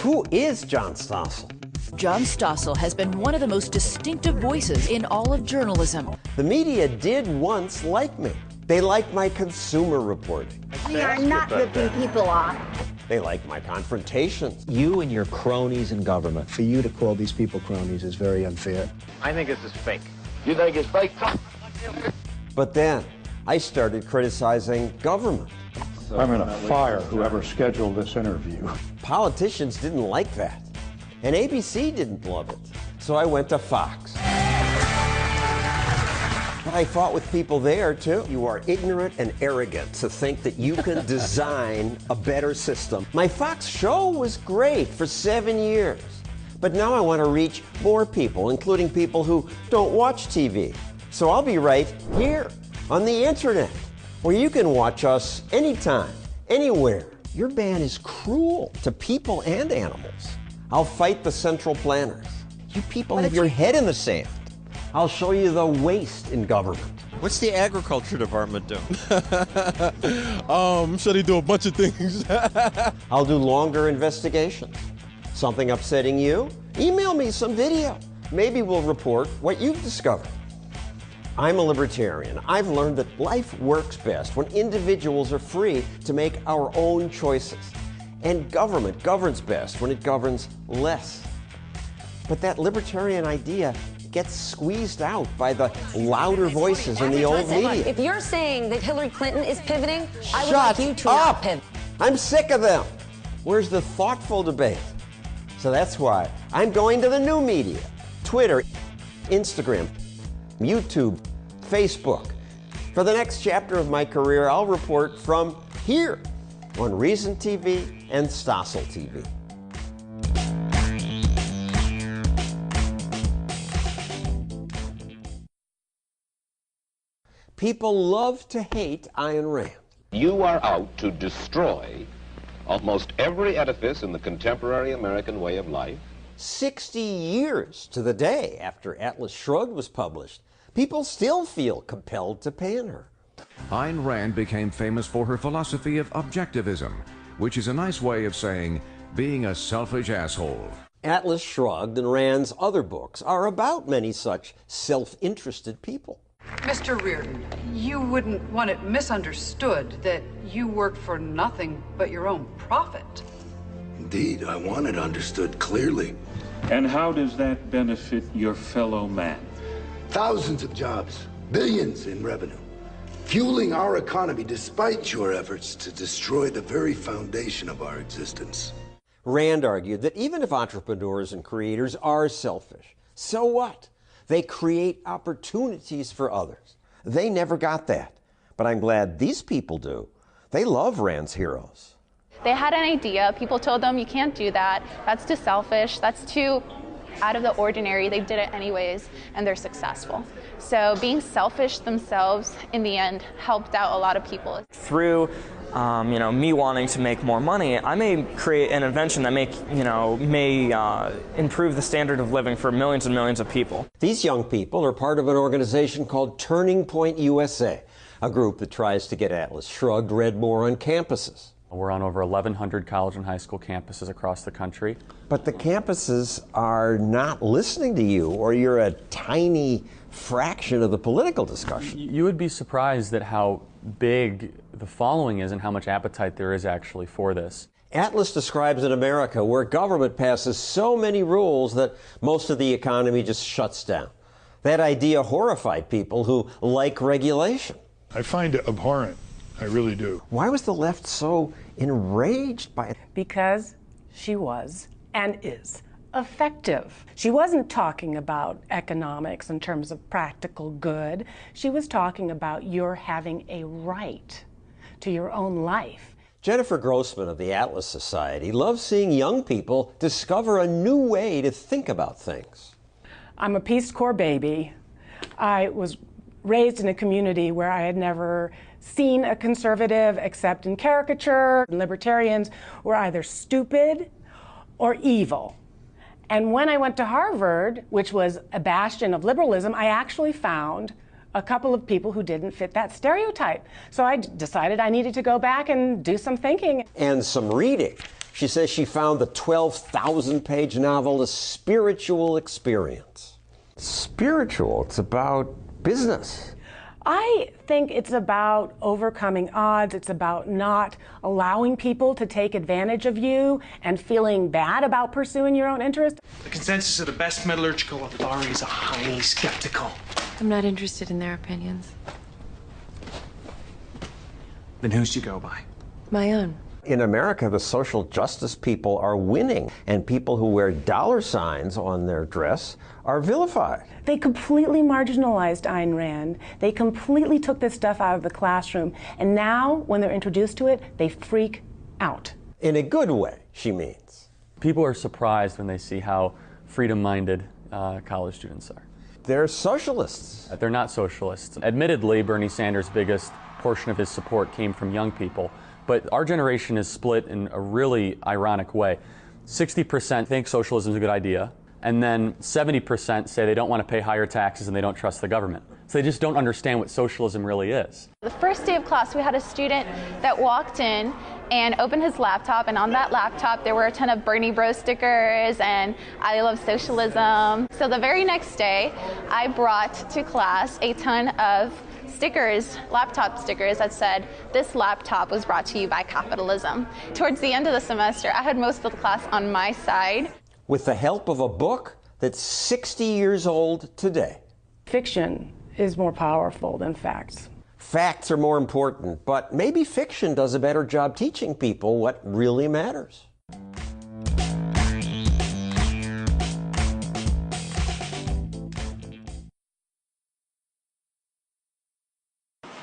Who is John Stossel? John Stossel has been one of the most distinctive voices in all of journalism. The media did once like me. They like my consumer reporting. We are not ripping people off. They like my confrontations. You and your cronies in government. For you to call these people cronies is very unfair. I think this is fake. You think it's fake? But then I started criticizing government. I'm going to fire whoever scheduled this interview. Politicians didn't like that. And ABC didn't love it. So I went to Fox. But I fought with people there, too. You are ignorant and arrogant to think that you can design a better system. My Fox show was great for 7 years. But now I want to reach more people, including people who don't watch TV. So I'll be right here on the internet, where you can watch us anytime, anywhere. Your ban is cruel to people and animals. I'll fight the central planners. You people have your head in the sand. I'll show you the waste in government. What's the agriculture department doing? I'm sure they do a bunch of things. I'll do longer investigations. Something upsetting you? Email me some video. Maybe we'll report what you've discovered. I'm a libertarian. I've learned that life works best when individuals are free to make our own choices. And government governs best when it governs less. But that libertarian idea gets squeezed out by the louder voices in the old media. If you're saying that Hillary Clinton is pivoting, I would like you to not pivot. I'm sick of them. Where's the thoughtful debate? So that's why I'm going to the new media. Twitter, Instagram, YouTube, Facebook. For the next chapter of my career, I'll report from here on ReasonTV and Stossel TV. People love to hate Ayn Rand. You are out to destroy almost every edifice in the contemporary American way of life. 60 years to the day after Atlas Shrugged was published, people still feel compelled to pan her. Ayn Rand became famous for her philosophy of objectivism, which is a nice way of saying being a selfish asshole. Atlas Shrugged and Rand's other books are about many such self-interested people. Mr. Reardon, you wouldn't want it misunderstood that you worked for nothing but your own profit. Indeed, I want it understood clearly. And how does that benefit your fellow man? Thousands of jobs, billions in revenue, fueling our economy despite your efforts to destroy the very foundation of our existence. Rand argued that even if entrepreneurs and creators are selfish, so what? They create opportunities for others. They never got that, but I'm glad these people do. They love Rand's heroes. They had an idea. People told them, you can't do that. That's too selfish. That's too out of the ordinary. They did it anyways, and they're successful. So being selfish themselves, in the end, helped out a lot of people. Through me wanting to make more money, I may create an invention that may improve the standard of living for millions and millions of people. These young people are part of an organization called Turning Point USA, a group that tries to get Atlas Shrugged read more on campuses. We're on over 1,100 college and high school campuses across the country. But the campuses are not listening to you, or you're a tiny fraction of the political discussion. You would be surprised at how big the following is and how much appetite there is actually for this. Atlas describes an America where government passes so many rules that most of the economy just shuts down. That idea horrified people who like regulation. I find it abhorrent. I really do. Why was the left so enraged by it? Because she was and is effective. She wasn't talking about economics in terms of practical good. She was talking about your having a right to your own life. Jennifer Grossman of the Atlas Society loves seeing young people discover a new way to think about things. I'm a Peace Corps baby. I was raised in a community where I had never seen a conservative except in caricature. Libertarians were either stupid or evil. And when I went to Harvard, which was a bastion of liberalism, I actually found a couple of people who didn't fit that stereotype. So I decided I needed to go back and do some thinking. And some reading. She says she found the 12,000-page novel a spiritual experience. Spiritual, it's about business. I think it's about overcoming odds. It's about not allowing people to take advantage of you and feeling bad about pursuing your own interest. The consensus of the best metallurgical authorities are highly skeptical. I'm not interested in their opinions. Then whose do you go by? My own. In America, the social justice people are winning, and people who wear dollar signs on their dress are vilified. They completely marginalized Ayn Rand. They completely took this stuff out of the classroom. And now, when they're introduced to it, they freak out. In a good way, she means. People are surprised when they see how freedom-minded college students are. They're socialists. They're not socialists. Admittedly, Bernie Sanders' biggest portion of his support came from young people. But our generation is split in a really ironic way. 60% think socialism is a good idea, and then 70% say they don't want to pay higher taxes and they don't trust the government. So they just don't understand what socialism really is. The first day of class, we had a student that walked in and opened his laptop, and on that laptop there were a ton of Bernie Bros stickers and I love socialism. So the very next day, I brought to class a ton of stickers, laptop stickers that said, "This laptop was brought to you by capitalism." Towards the end of the semester, I had most of the class on my side. With the help of a book that's 60 years old today. Fiction is more powerful than facts. Facts are more important, but maybe fiction does a better job teaching people what really matters.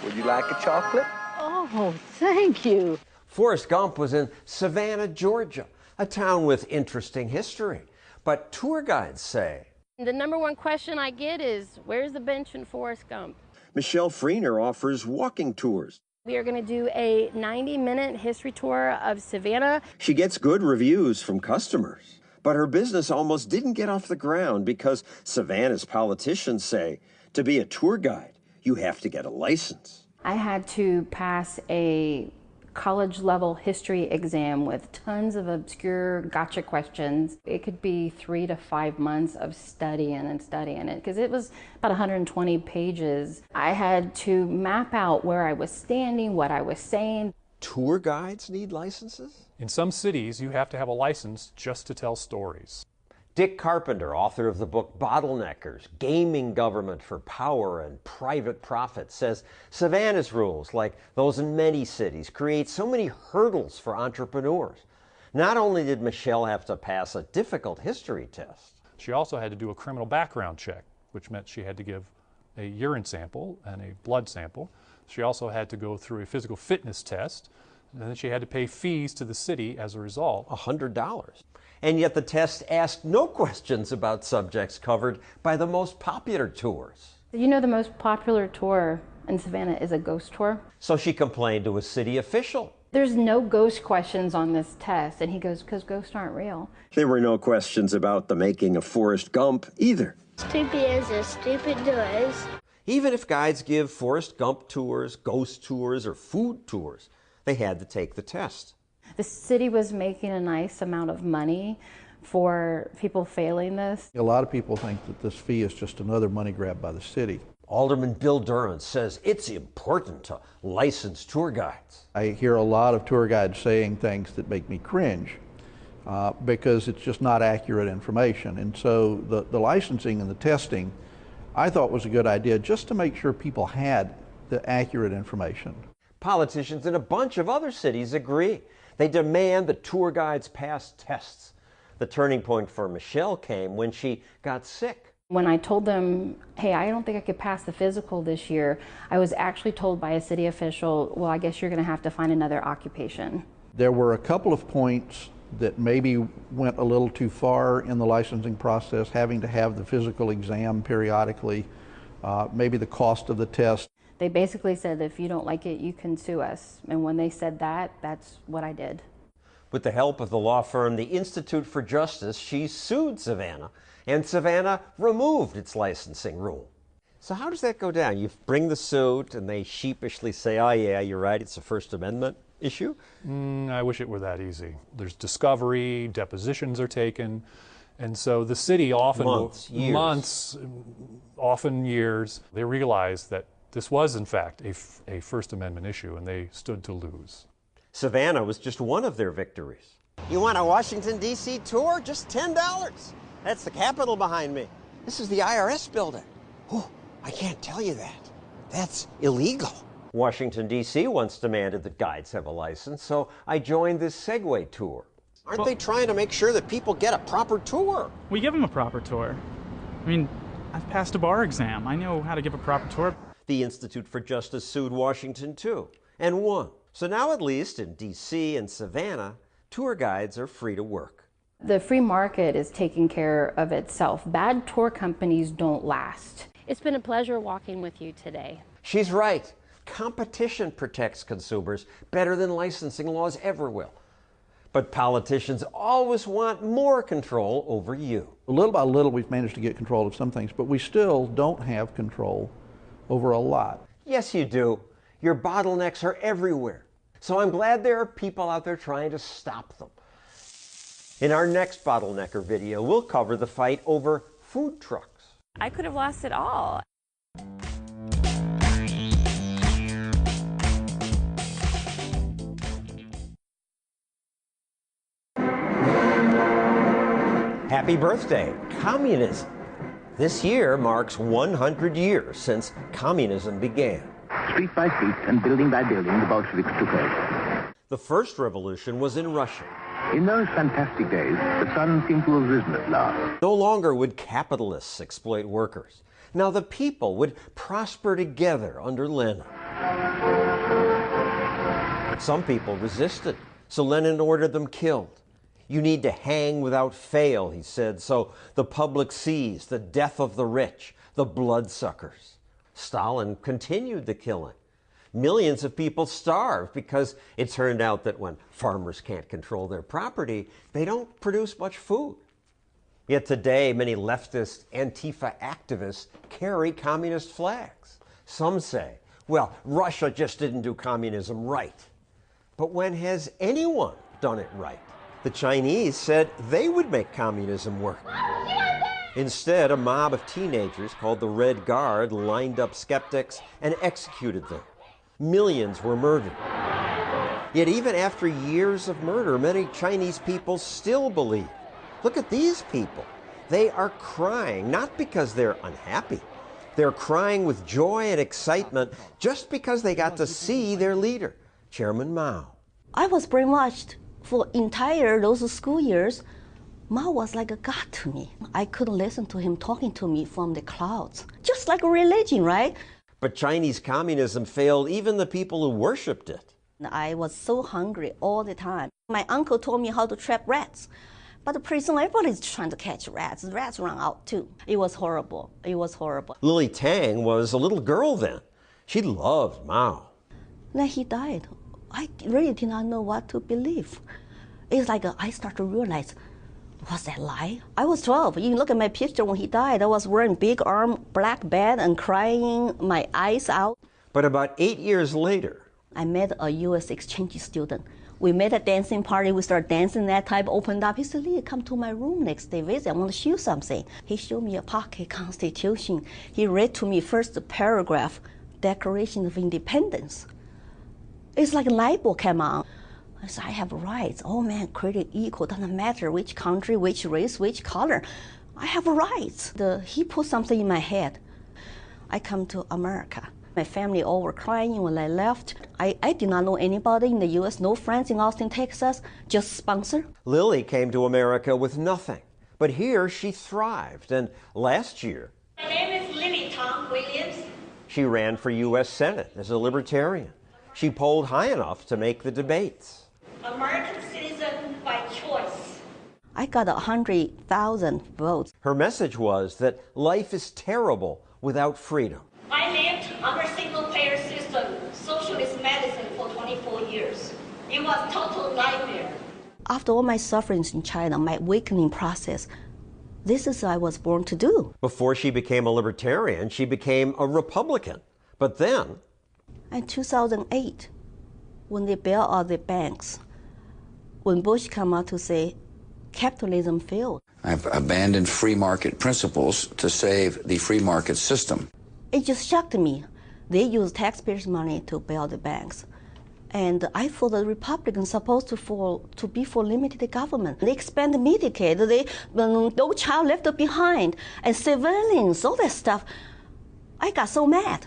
Would you like a chocolate? Oh, thank you. Forrest Gump was in Savannah, Georgia, a town with interesting history. But tour guides say, The number one question I get is, where's the bench in Forrest Gump? Michelle Freener offers walking tours. We are going to do a 90-minute history tour of Savannah. She gets good reviews from customers, but her business almost didn't get off the ground because Savannah's politicians say to be a tour guide, you have to get a license. I had to pass a college-level history exam with tons of obscure gotcha questions. It could be 3 to 5 months of studying it because it was about 120 pages. I had to map out where I was standing, what I was saying. Tour guides need licenses? In some cities, you have to have a license just to tell stories. Dick Carpenter, author of the book Bottleneckers, Gaming Government for Power and Private Profit, says Savannah's rules, like those in many cities, create so many hurdles for entrepreneurs. Not only did Michelle have to pass a difficult history test, she also had to do a criminal background check, which meant she had to give a urine sample and a blood sample. She also had to go through a physical fitness test, and then she had to pay fees to the city as a result. $100. And yet the test asked no questions about subjects covered by the most popular tours. You know, the most popular tour in Savannah is a ghost tour. So she complained to a city official. There's no ghost questions on this test. And he goes, because ghosts aren't real. There were no questions about the making of Forrest Gump either. Stupid answer, stupid does. Even if guides give Forrest Gump tours, ghost tours, or food tours, they had to take the test. The city was making a nice amount of money for people failing this. A lot of people think that this fee is just another money grab by the city. Alderman Bill Durant says it's important to license tour guides. I hear a lot of tour guides saying things that make me cringe because it's just not accurate information. And so the licensing and the testing I thought was a good idea just to make sure people had the accurate information. Politicians in a bunch of other cities agree. They demand that tour guides pass tests. The turning point for Michelle came when she got sick. When I told them, hey, I don't think I could pass the physical this year, I was actually told by a city official, well, I guess you're going to have to find another occupation. There were a couple of points that maybe went a little too far in the licensing process, having to have the physical exam periodically, maybe the cost of the test. They basically said that if you don't like it, you can sue us. And when they said that, that's what I did. With the help of the law firm, the Institute for Justice, she sued Savannah, and Savannah removed its licensing rule. So how does that go down? You bring the suit, and they sheepishly say, oh yeah, you're right, it's the First Amendment? issue? I wish it were that easy. There's discovery, depositions are taken, and so the city often months, often years, they realized that this was in fact a First Amendment issue, and they stood to lose. Savannah was just one of their victories. You want a Washington, D.C. tour? Just $10. That's the Capitol behind me. This is the IRS building. Oh, I can't tell you that. That's illegal. Washington, D.C. once demanded that guides have a license, so I joined this Segway tour. Aren't they trying to make sure that people get a proper tour? We give them a proper tour. I mean, I've passed a bar exam. I know how to give a proper tour. The Institute for Justice sued Washington, too, and won. So now, at least in D.C. and Savannah, tour guides are free to work. The free market is taking care of itself. Bad tour companies don't last. It's been a pleasure walking with you today. She's right. Competition protects consumers better than licensing laws ever will. But politicians always want more control over you. Little by little, we've managed to get control of some things, but we still don't have control over a lot. Yes, you do. Your bottlenecks are everywhere. So I'm glad there are people out there trying to stop them. In our next bottlenecker video, we'll cover the fight over food trucks. I could have lost it all. Happy birthday, communism. This year marks 100 years since communism began. Street by street and building by building, the Bolsheviks took over. The first revolution was in Russia. In those fantastic days, the sun seemed to have risen at last. No longer would capitalists exploit workers. Now the people would prosper together under Lenin. Some people resisted, so Lenin ordered them killed. You need to hang without fail, he said, so the public sees the death of the rich, the bloodsuckers. Stalin continued the killing. Millions of people starved because it turned out that when farmers can't control their property, they don't produce much food. Yet today, many leftist Antifa activists carry communist flags. Some say, well, Russia just didn't do communism right. But when has anyone done it right? The Chinese said they would make communism work. Instead, a mob of teenagers called the Red Guard lined up skeptics and executed them. Millions were murdered. Yet even after years of murder, many Chinese people still believe. Look at these people. They are crying, not because they're unhappy. They're crying with joy and excitement just because they got to see their leader, Chairman Mao. I was brainwashed for entire those school years. Mao was like a god to me. I could listen to him talking to me from the clouds, just like a religion, right? But Chinese communism failed even the people who worshipped it. I was so hungry all the time. My uncle told me how to trap rats. But the prison, everybody's trying to catch rats. The rats run out too. It was horrible. It was horrible. Lily Tang was a little girl then. She loved Mao. Then he died. I really did not know what to believe. It's like I started to realize, was that lie? I was 12. You look at my picture when he died. I was wearing big arm, black bed, and crying my eyes out. But about 8 years later, I met a U.S. exchange student. We made a dancing party. We started dancing. That type opened up. He said, Lee, come to my room next day visit. I want to show you something. He showed me a pocket constitution. He read to me first the paragraph, Declaration of Independence. It's like a light bulb came on. I said, I have rights. All men created equal. Doesn't matter which country, which race, which color. I have rights. He put something in my head. I come to America. My family all were crying when I left. I did not know anybody in the U.S., no friends in Austin, Texas, just sponsor. Lily came to America with nothing. But here she thrived. And last year, my name is Lily Tom Williams. She ran for U.S. Senate as a libertarian. She polled high enough to make the debates. American citizen by choice. I got 100,000 votes. Her message was that life is terrible without freedom. I lived under single-payer system, socialist medicine for 24 years. It was total nightmare. After all my sufferings in China, my awakening process, this is what I was born to do. Before she became a libertarian, she became a Republican. But then, in 2008, When they bail out the banks, when Bush come out to say capitalism failed. I've abandoned free market principles to save the free market system. It just shocked me. They use taxpayers' money to bail the banks. And I thought the Republicans supposed to be for limited government. They expand Medicaid, no child left behind, and surveillance, all that stuff. I got so mad.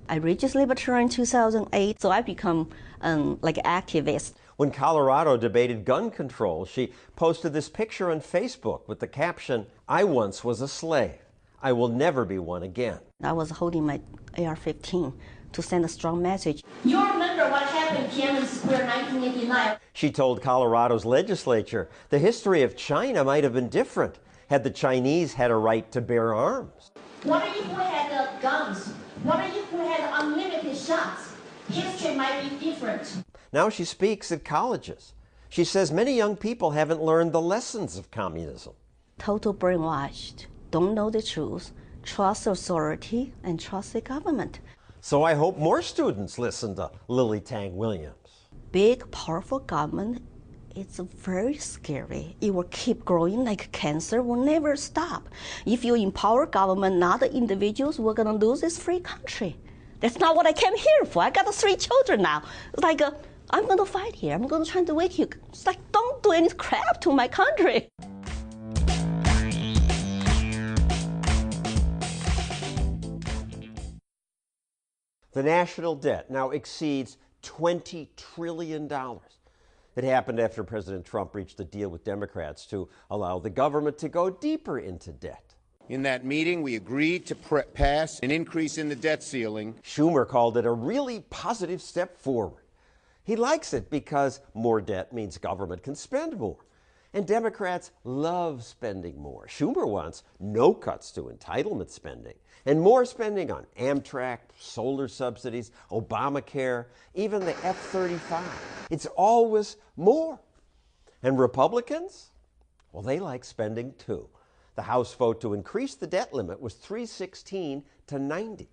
I reached libertarian in 2008, so I become like an activist. When Colorado debated gun control, she posted this picture on Facebook with the caption, "I once was a slave. I will never be one again." I was holding my AR-15 to send a strong message. You remember what happened in Tiananmen Square 1989? She told Colorado's legislature the history of China might have been different had the Chinese had a right to bear arms. What if we had guns? What if we had unlimited shots? History might be different. Now she speaks at colleges. She says many young people haven't learned the lessons of communism. Total brainwashed, don't know the truth, trust authority, and trust the government. So I hope more students listen to Lily Tang Williams. Big, powerful government, it's very scary. It will keep growing like cancer, will never stop. If you empower government, not the individuals, we're gonna lose this free country. That's not what I came here for. I got 3 children now. It's like, I'm gonna fight here. I'm gonna try to wake you. It's like, don't do any crap to my country. The national debt now exceeds $20 trillion. It happened after President Trump reached a deal with Democrats to allow the government to go deeper into debt. In that meeting, we agreed to pass an increase in the debt ceiling. Schumer called it a really positive step forward. He likes it because more debt means government can spend more. And Democrats love spending more. Schumer wants no cuts to entitlement spending and more spending on Amtrak, solar subsidies, Obamacare, even the F-35. It's always more. And Republicans? Well, they like spending too. The House vote to increase the debt limit was 316 to 90.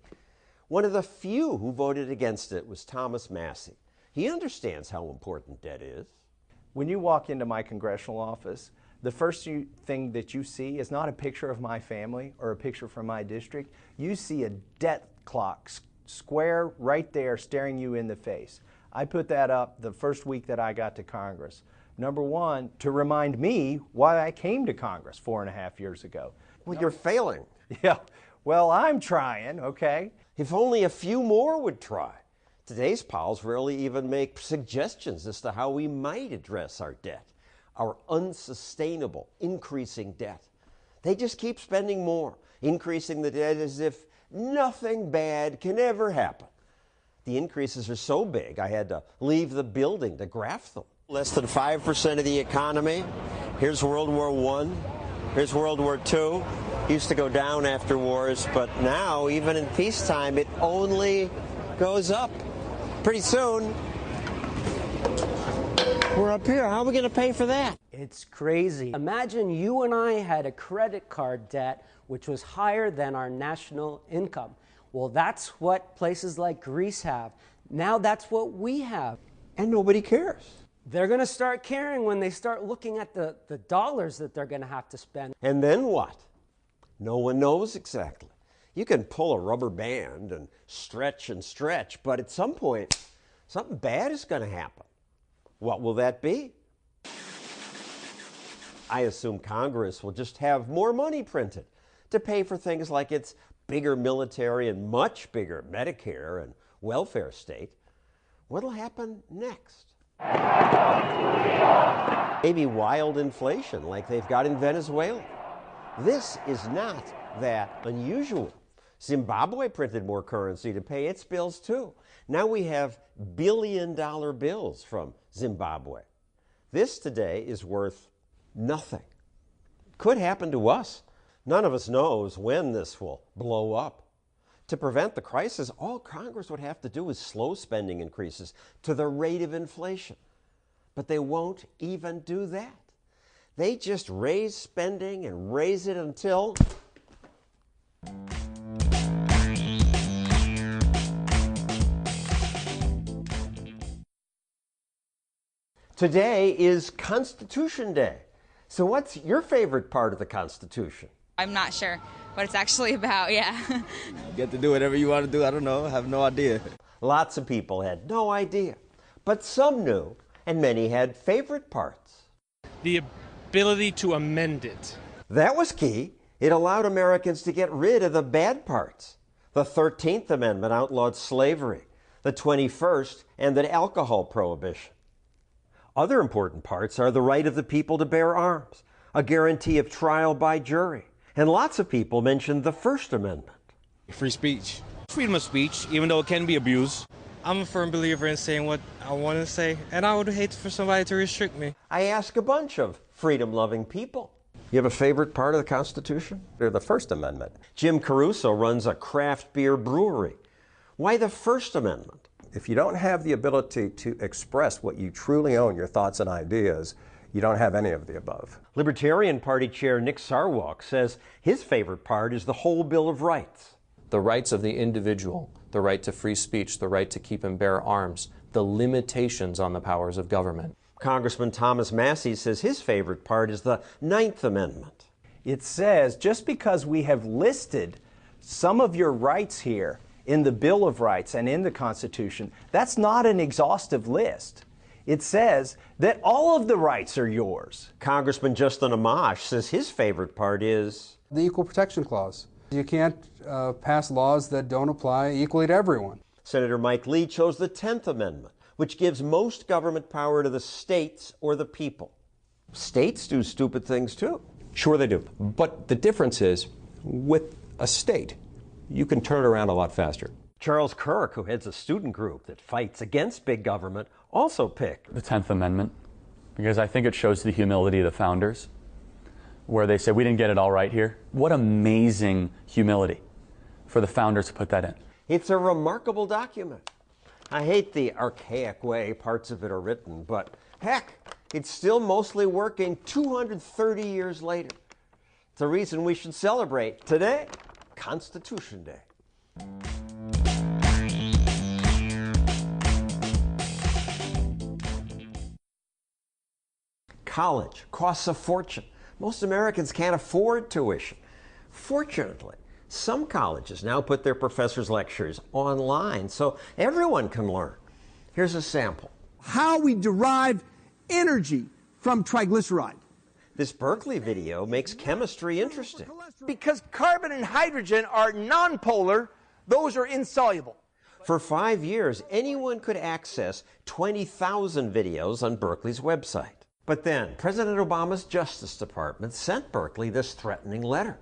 One of the few who voted against it was Thomas Massey. He understands how important debt is. When you walk into my congressional office, the first thing that you see is not a picture of my family or a picture from my district. You see a debt clock square right there staring you in the face. I put that up the first week that I got to Congress. Number one, to remind me why I came to Congress 4.5 years ago. Well, you're failing. Yeah, well, I'm trying, okay? If only a few more would try. Today's pals rarely even make suggestions as to how we might address our debt, our unsustainable, increasing debt. They just keep spending more, increasing the debt as if nothing bad can ever happen. The increases are so big, I had to leave the building to graph them. Less than 5% of the economy. Here's World War I. Here's World War II. Used to go down after wars, but now, even in peacetime, it only goes up. Pretty soon, we're up here. How are we going to pay for that? It's crazy. Imagine you and I had a credit card debt which was higher than our national income. Well, that's what places like Greece have. Now that's what we have. And nobody cares. They're going to start caring when they start looking at the dollars that they're going to have to spend. And then what? No one knows exactly. You can pull a rubber band and stretch, but at some point, something bad is going to happen. What will that be? I assume Congress will just have more money printed to pay for things like its bigger military and much bigger Medicare and welfare state. What'll happen next? Maybe wild inflation like they've got in Venezuela. This is not that unusual. Zimbabwe printed more currency to pay its bills too. Now we have billion-dollar bills from Zimbabwe. This today is worth nothing. Could happen to us. None of us knows when this will blow up. To prevent the crisis, all Congress would have to do is slow spending increases to the rate of inflation. But they won't even do that. They just raise spending and raise it until Today is Constitution Day. So what's your favorite part of the Constitution? I'm not sure what it's actually about, yeah. You get to do whatever you want to do. I don't know. I have no idea. Lots of people had no idea, but some knew, and many had favorite parts. The ability to amend it. That was key. It allowed Americans to get rid of the bad parts. The 13th Amendment outlawed slavery, the 21st, and the alcohol prohibition. Other important parts are the right of the people to bear arms, a guarantee of trial by jury, and lots of people mentioned the First Amendment. Free speech. Freedom of speech, even though it can be abused. I'm a firm believer in saying what I want to say, and I would hate for somebody to restrict me. I ask a bunch of freedom-loving people. You have a favorite part of the Constitution? Or the First Amendment. Jim Caruso runs a craft beer brewery. Why the First Amendment? If you don't have the ability to express what you truly own, your thoughts and ideas, you don't have any of the above. Libertarian Party Chair Nick Sarwark says his favorite part is the whole Bill of Rights. The rights of the individual, the right to free speech, the right to keep and bear arms, the limitations on the powers of government. Congressman Thomas Massey says his favorite part is the 9th Amendment. It says just because we have listed some of your rights here in the Bill of Rights and in the Constitution, that's not an exhaustive list. It says that all of the rights are yours. Congressman Justin Amash says his favorite part is the Equal Protection Clause. You can't pass laws that don't apply equally to everyone. Senator Mike Lee chose the 10th Amendment, which gives most government power to the states or the people. States do stupid things too. Sure they do. But the difference is, with a state, you can turn it around a lot faster. Charles Kirk, who heads a student group that fights against big government, also picked the 10th Amendment, because I think it shows the humility of the founders, where they said, we didn't get it all right here. What amazing humility for the founders to put that in. It's a remarkable document. I hate the archaic way parts of it are written, but heck, it's still mostly working 230 years later. It's a reason we should celebrate today, Constitution Day. College costs a fortune. Most Americans can't afford tuition. Fortunately, some colleges now put their professors' lectures online so everyone can learn. Here's a sample. How we derive energy from triglyceride. This Berkeley video makes chemistry interesting. Because carbon and hydrogen are nonpolar, those are insoluble. For 5 years, anyone could access 20,000 videos on Berkeley's website. But then, President Obama's Justice Department sent Berkeley this threatening letter.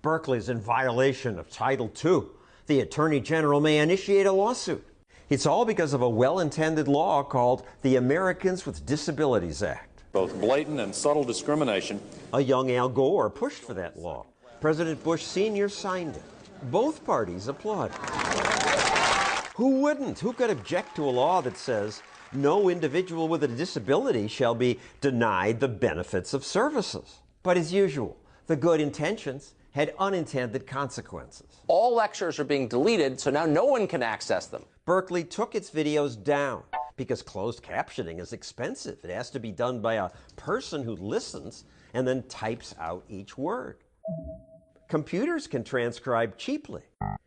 Berkeley's in violation of Title II. The Attorney General may initiate a lawsuit. It's all because of a well-intended law called the Americans with Disabilities Act. Both blatant and subtle discrimination. A young Al Gore pushed for that law. President Bush Sr. signed it. Both parties applauded. Who wouldn't? Who could object to a law that says no individual with a disability shall be denied the benefits of services? But as usual, the good intentions had unintended consequences. All lectures are being deleted, so now no one can access them. Berkeley took its videos down because closed captioning is expensive. It has to be done by a person who listens and then types out each word. Computers can transcribe cheaply,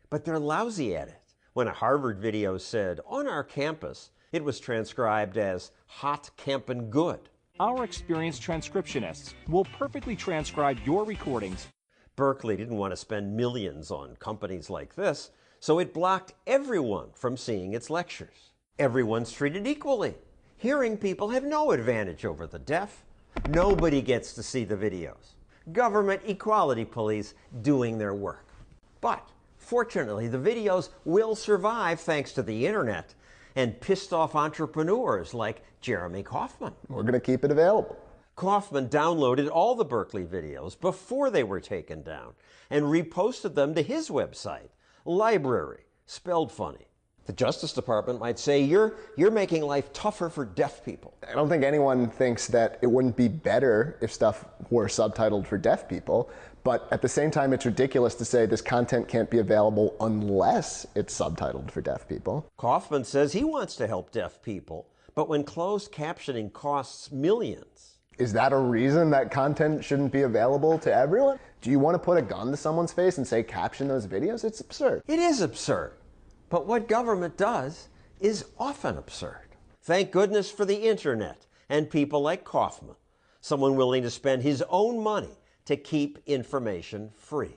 but they're lousy at it. When a Harvard video said, on our campus, it was transcribed as hot campin' good. Our experienced transcriptionists will perfectly transcribe your recordings. Berkeley didn't want to spend millions on companies like this, so it blocked everyone from seeing its lectures. Everyone's treated equally. Hearing people have no advantage over the deaf. Nobody gets to see the videos. Government equality police doing their work. But fortunately, the videos will survive thanks to the internet and pissed off entrepreneurs like Jeremy Kaufman. We're going to keep it available. Kaufman downloaded all the Berkeley videos before they were taken down and reposted them to his website, Library, spelled funny. The Justice Department might say, you're making life tougher for deaf people. I don't think anyone thinks that it wouldn't be better if stuff were subtitled for deaf people, but at the same time, it's ridiculous to say this content can't be available unless it's subtitled for deaf people. Kaufman says he wants to help deaf people, But when closed captioning costs millions... Is that a reason that content shouldn't be available to everyone? Do you want to put a gun to someone's face and say, caption those videos? It's absurd. It is absurd. But what government does is often absurd. Thank goodness for the internet and people like Kaufman, someone willing to spend his own money to keep information free.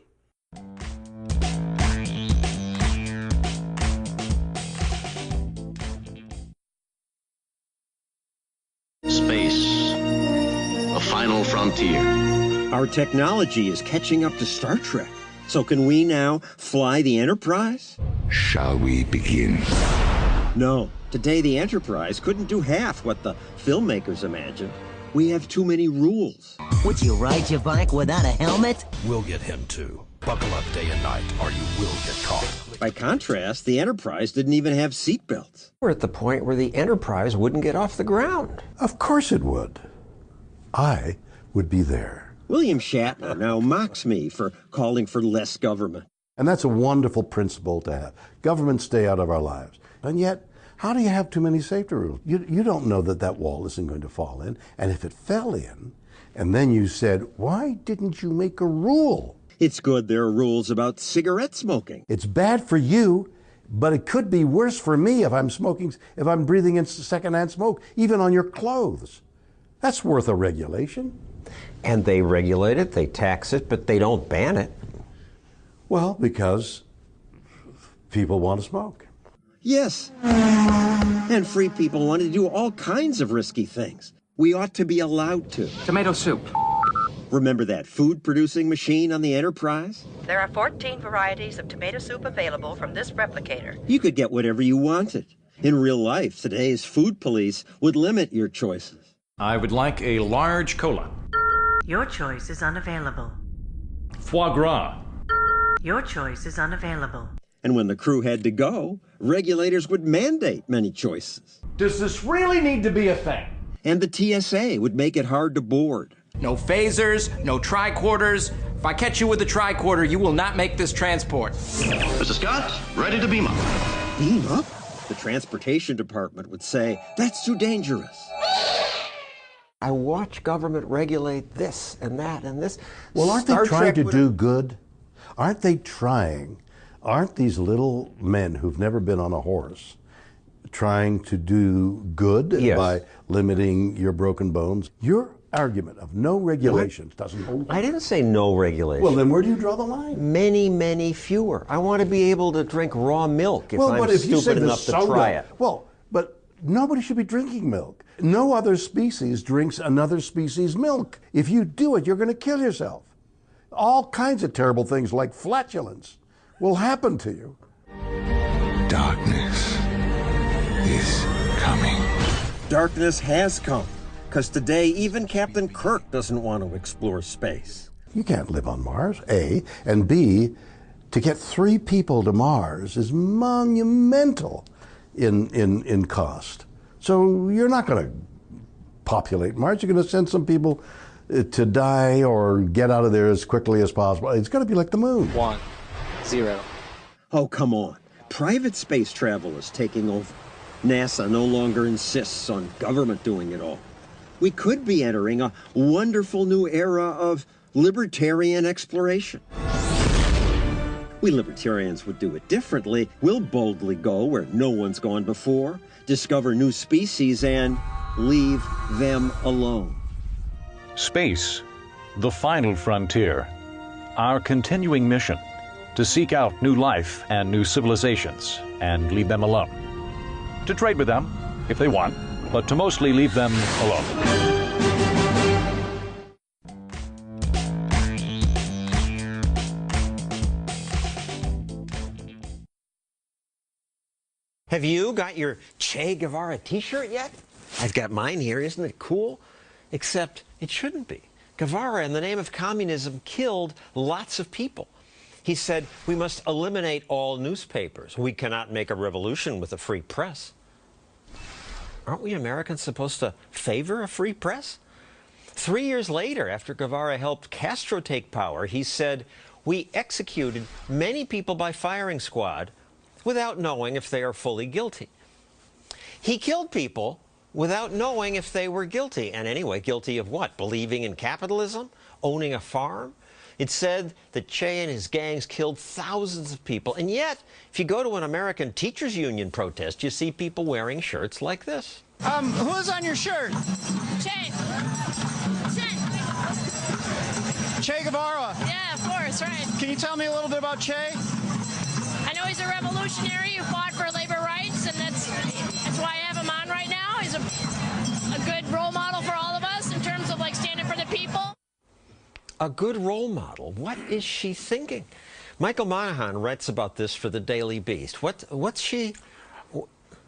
Space, a final frontier. Our technology is catching up to Star Trek. So can we now fly the Enterprise? Shall we begin? No. Today the Enterprise couldn't do half what the filmmakers imagined. We have too many rules. Would you ride your bike without a helmet? We'll get him too. Buckle up day and night, or you will get caught. By contrast, the Enterprise didn't even have seatbelts. We're at the point where the Enterprise wouldn't get off the ground. Of course it would. I would be there. William Shatner now mocks me for calling for less government. And that's a wonderful principle to have. Government stay out of our lives. And yet, how do you have too many safety rules? You don't know that that wall isn't going to fall in. And if it fell in, and then you said, why didn't you make a rule? It's good there are rules about cigarette smoking. It's bad for you, but it could be worse for me if I'm smoking, if I'm breathing in secondhand smoke, even on your clothes. That's worth a regulation. And they regulate it, they tax it, but they don't ban it. Well, because people want to smoke. Yes. And free people want to do all kinds of risky things. We ought to be allowed to. Tomato soup. Remember that food-producing machine on the Enterprise? There are 14 varieties of tomato soup available from this replicator. You could get whatever you wanted. In real life, today's food police would limit your choices. I would like a large cola. Your choice is unavailable. Foie gras. Your choice is unavailable. And when the crew had to go, regulators would mandate many choices. Does this really need to be a thing? And the TSA would make it hard to board. No phasers, no tricorders. If I catch you with a tricorder, you will not make this transport. Mr. Scott, ready to beam up. Beam up? The transportation department would say, that's too dangerous. I watch government regulate this and that and this. Well, aren't they trying to do good? Aren't they trying? Aren't these little men who've never been on a horse trying to do good by limiting your broken bones? Your argument of no regulations doesn't hold. I didn't say no regulation. Well, then where do you draw the line? Many, many fewer. I want to be able to drink raw milk if I'm stupid enough to try it. Well, but nobody should be drinking milk. No other species drinks another species' milk. If you do it, you're going to kill yourself. All kinds of terrible things like flatulence will happen to you. Darkness is coming. Darkness has come, because today even Captain Kirk doesn't want to explore space. You can't live on Mars, A, and B, to get 3 people to Mars is monumental in cost. So you're not going to populate Mars. You're going to send some people to die or get out of there as quickly as possible. It's going to be like the moon. 1, 0. Oh, come on. Private space travel is taking over. NASA no longer insists on government doing it all. We could be entering a wonderful new era of libertarian exploration. We libertarians would do it differently. We'll boldly go where no one's gone before, discover new species, and leave them alone. Space, the final frontier. Our continuing mission to seek out new life and new civilizations and leave them alone. To trade with them, if they want, but to mostly leave them alone. Have you got your Che Guevara t-shirt yet? I've got mine here. Isn't it cool? Except it shouldn't be. Guevara, in the name of communism, killed lots of people. He said, we must eliminate all newspapers. We cannot make a revolution with a free press. Aren't we Americans supposed to favor a free press? 3 years later, after Guevara helped Castro take power, he said, we executed many people by firing squad without knowing if they are fully guilty. He killed people without knowing if they were guilty. And anyway, guilty of what? Believing in capitalism? Owning a farm? It said that Che and his gangs killed thousands of people. And yet, if you go to an American teachers union protest, you see people wearing shirts like this. Who's on your shirt? Che. Che Guevara. Yeah, of course, right. Can you tell me a little bit about Che? I know he's a revolutionary who fought for labor rights, and that's why I have him on right now. He's a good role model for all of us in terms of like standing for the people. A good role model. What is she thinking? Michael Monahan writes about this for the Daily Beast. What's she...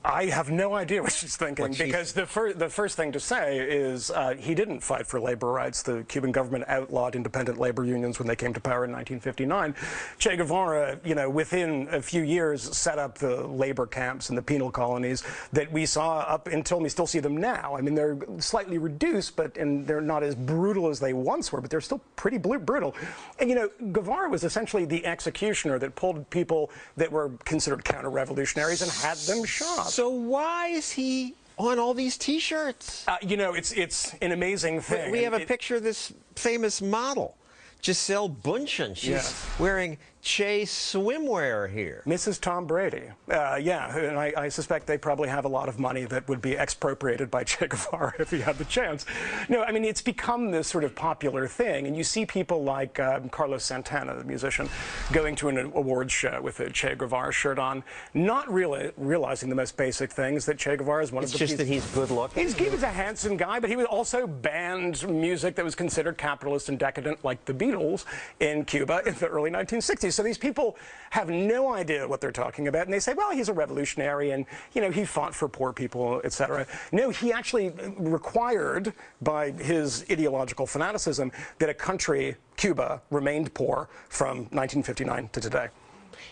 I have no idea what she's thinking, because the first thing to say is he didn't fight for labor rights. The Cuban government outlawed independent labor unions when they came to power in 1959. Che Guevara, within a few years set up the labor camps and the penal colonies that we saw up until we still see them now. I mean, they're slightly reduced, and they're not as brutal as they once were, but they're still pretty brutal. And, Guevara was essentially the executioner that pulled people that were considered counter-revolutionaries and had them shot. So why is he on all these T-shirts? It's an amazing thing. We have a picture of this famous model, Giselle Bundchen. She's wearing Che swimwear here. Mrs. Tom Brady. Yeah, and I suspect they probably have a lot of money that would be expropriated by Che Guevara if he had the chance. No, I mean, it's become this sort of popular thing, and you see people like Carlos Santana, the musician, going to an awards show with a Che Guevara shirt on, not really realizing the most basic things, that Che Guevara is one of the... It's just that he's good looking. He was a handsome guy, but he was also banned music that was considered capitalist and decadent, like the Beatles in Cuba in the early 1960s. So these people have no idea what they're talking about, and they say, well, he's a revolutionary, and, he fought for poor people, etc. No, he actually required, by his ideological fanaticism, that a country, Cuba, remained poor from 1959 to today.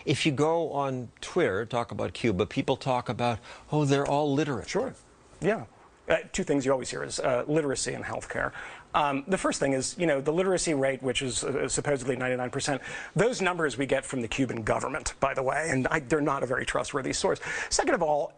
If you go on Twitter, talk about Cuba, people talk about, oh, they're all literate. Sure, yeah. Two things you always hear is literacy and healthcare. The first thing is, the literacy rate, which is supposedly 99%. Those numbers we get from the Cuban government, by the way, and they're not a very trustworthy source. Second of all,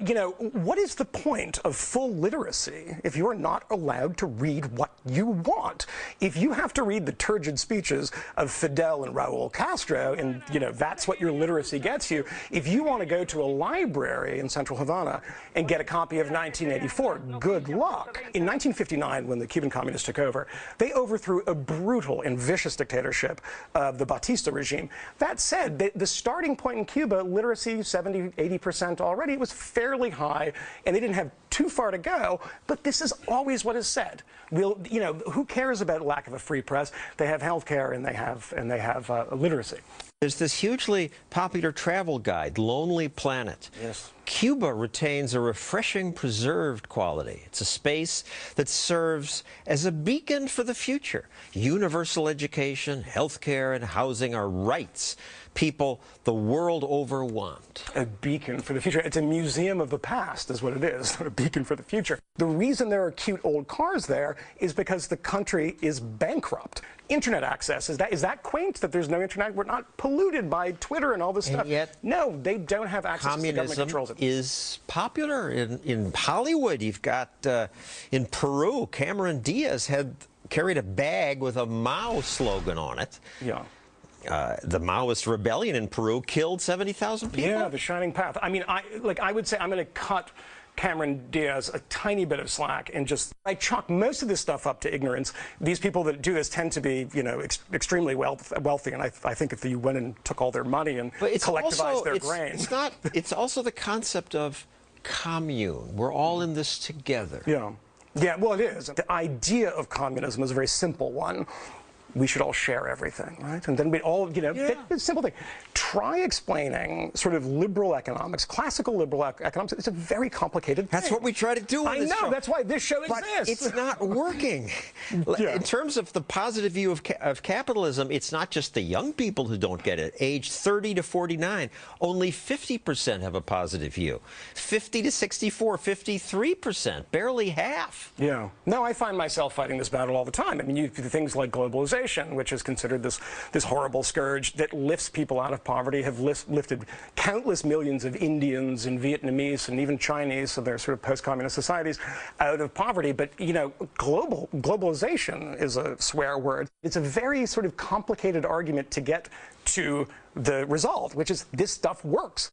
what is the point of full literacy if you're not allowed to read what you want? If you have to read the turgid speeches of Fidel and Raul Castro, and, that's what your literacy gets you, if you want to go to a library in central Havana and get a copy of 1984, good luck. In 1959, when the Cuban communists took over, they overthrew a brutal and vicious dictatorship of the Batista regime. That said, the starting point in Cuba, literacy 70, 80% already, was fairly high, and they didn't have too far to go, but this is always what is said. Who cares about lack of a free press? They have health care, and they have literacy. There's this hugely popular travel guide, Lonely Planet. Yes. Cuba retains a refreshing, preserved quality. It's a space that serves as a beacon for the future. Universal education, healthcare, and housing are rights people the world over want. A beacon for the future. It's a museum of the past is what it is, not a beacon for the future. The reason there are cute old cars there is because the country is bankrupt. Internet access, is that quaint that there's no internet? We're not polluted by Twitter and all this stuff. And yet, no, they don't have access to the government controls it. Communism is popular. In Hollywood, you've got, in Peru, Cameron Diaz carried a bag with a Mao slogan on it. Yeah. The Maoist rebellion in Peru killed 70,000 people. Yeah, the shining path. I mean, I would say I'm going to cut Cameron Diaz a tiny bit of slack and I chalk most of this stuff up to ignorance. These people that do this tend to be, extremely wealthy, and I think if you went and took all their money and collectivized their grain. It's also the concept of commune. We're all in this together. Yeah. Yeah, well, it is. The idea of communism is a very simple one. We should all share everything, right? And then we all, it's a simple thing. Try explaining sort of liberal economics, classical liberal economics. It's a very complicated thing. That's what we try to do on this show. I know, that's why this show but exists. It's not working. Yeah. In terms of the positive view of capitalism, it's not just the young people who don't get it. Age 30 to 49, only 50% have a positive view. 50 to 64, 53%, barely half. Yeah. No, I find myself fighting this battle all the time. I mean, you do things like globalization, globalization, which is considered this horrible scourge that lifts people out of poverty, have lifted countless millions of Indians and Vietnamese and even Chinese, so they're sort of post-communist societies, out of poverty. But, you know, globalization is a swear word. It's a very sort of complicated argument to get to the result, which is this stuff works.